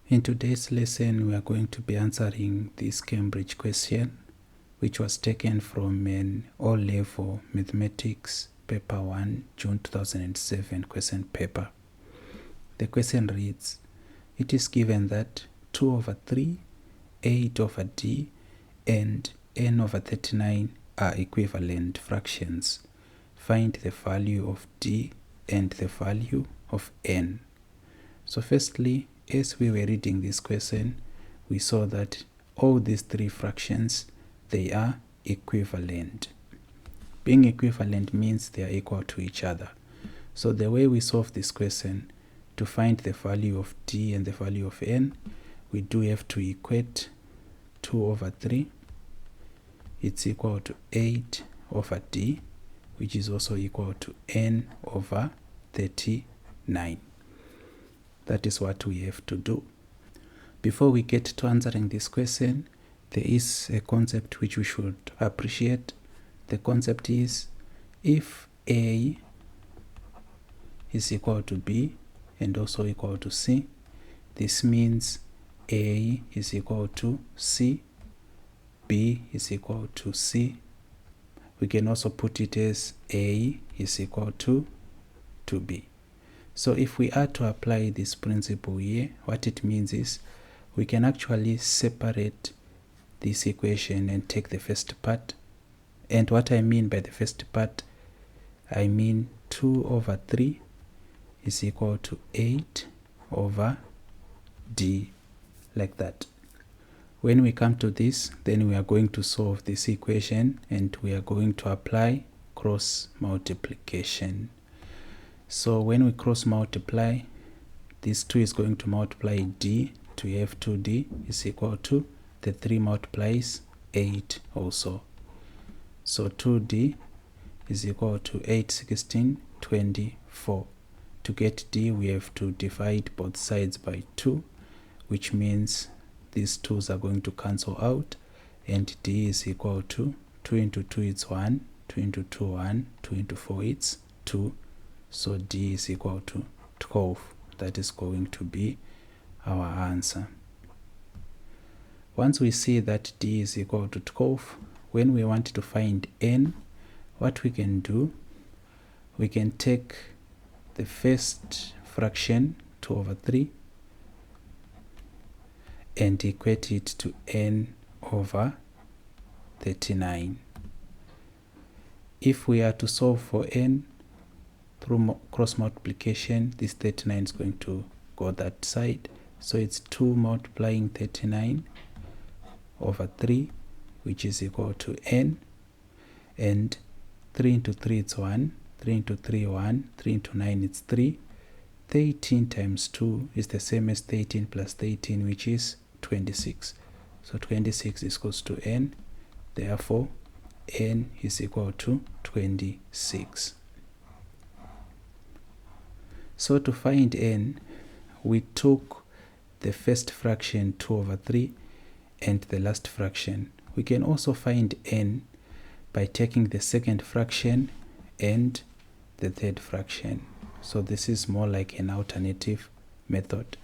In today's lesson, we are going to be answering this Cambridge question, which was taken from an O-level mathematics paper 1, June 2007 question paper. The question reads, it is given that 2 over 3, 8 over d, and n over 39 are equivalent fractions. Find the value of d and the value of n. So firstly, as we were reading this question, we saw that all these three fractions, they are equivalent. Being equivalent means they are equal to each other. So the way we solve this question, to find the value of d and the value of n, we do have to equate 2 over 3. It's equal to 8 over d, which is also equal to n over 39. That is what we have to do. Before we get to answering this question, there is a concept which we should appreciate. The concept is, if A is equal to B and also equal to C, this means A is equal to C, B is equal to C. We can also put it as A is equal to B. So if we are to apply this principle here, what it means is we can actually separate this equation and take the first part. And what I mean by the first part, I mean 2 over 3 is equal to 8 over d, like that. When we come to this, then we are going to solve this equation and we are going to apply cross multiplication. So when we cross multiply, this 2 is going to multiply d to have 2d is equal to the 3 multiplies 8 also. So 2d is equal to 8, 16, 24. To get d, we have to divide both sides by 2, which means these 2's are going to cancel out, and d is equal to 2 into 2 is 1, 2 into 2 1, 2 into 4 it's 2. So d is equal to 12. That is going to be our answer. Once we see that d is equal to 12, when we want to find n, what we can do, we can take the first fraction, 2 over 3, and equate it to n over 39. If we are to solve for n, through cross multiplication, this 39 is going to go that side. So it's 2 multiplying 39 over 3, which is equal to n. And 3 into 3 it's 1, 3 into 3 1, 3 into 9 it's 3. 13 times 2 is the same as 13 plus 13, which is 26. So 26 is equal to n. Therefore, n is equal to 26. So to find n, we took the first fraction 2 over 3 and the last fraction. We can also find n by taking the second fraction and the third fraction. So this is more like an alternative method.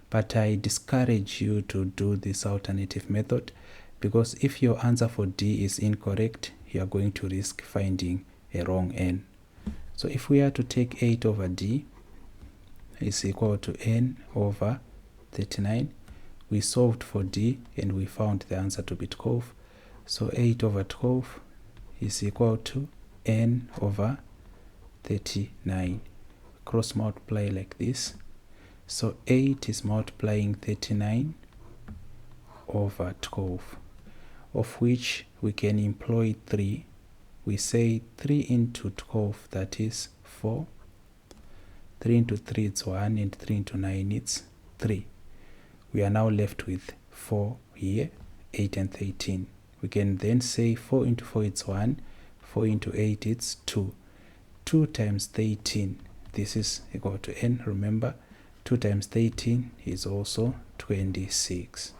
But I discourage you to do this alternative method, because if your answer for d is incorrect, you are going to risk finding a wrong n. So if we are to take 8 over d is equal to n over 39, we solved for d and we found the answer to be 12. So 8 over 12 is equal to n over 39. Cross multiply like this. So 8 is multiplying 39 over 12, of which we can employ 3. We say 3 into 12, that is 4. 3 into 3 it's 1, and 3 into 9 it's 3. We are now left with 4 here, 8 and 13. We can then say 4 into 4 it's 1, 4 into 8 it's 2. 2 times 13, this is equal to n, remember, 2 times 13 is also 26.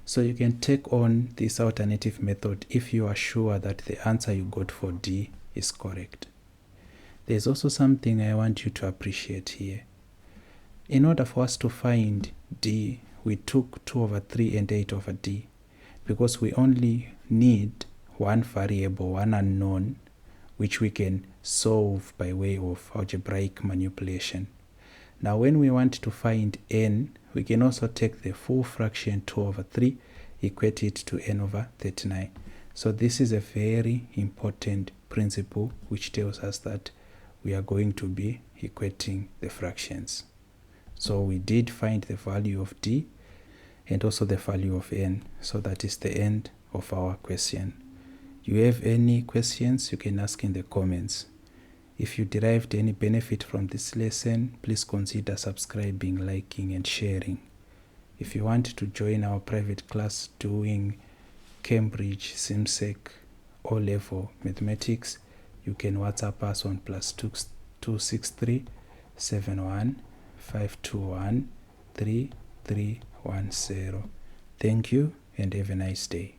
So you can take on this alternative method if you are sure that the answer you got for d is correct. There's also something I want you to appreciate here. In order for us to find d, we took 2/3 and 8/d, because we only need one variable, one unknown, which we can solve by way of algebraic manipulation. Now when we want to find n, we can also take the full fraction 2/3, equate it to n/39. So this is a very important principle which tells us that we are going to be equating the fractions. So we did find the value of d and also the value of n. So that is the end of our question. You have any questions, you can ask in the comments. If you derived any benefit from this lesson, please consider subscribing, liking and sharing. If you want to join our private class doing Cambridge CIMSEC O-Level Mathematics, you can WhatsApp us on +263 71 521 3310. Thank you and have a nice day.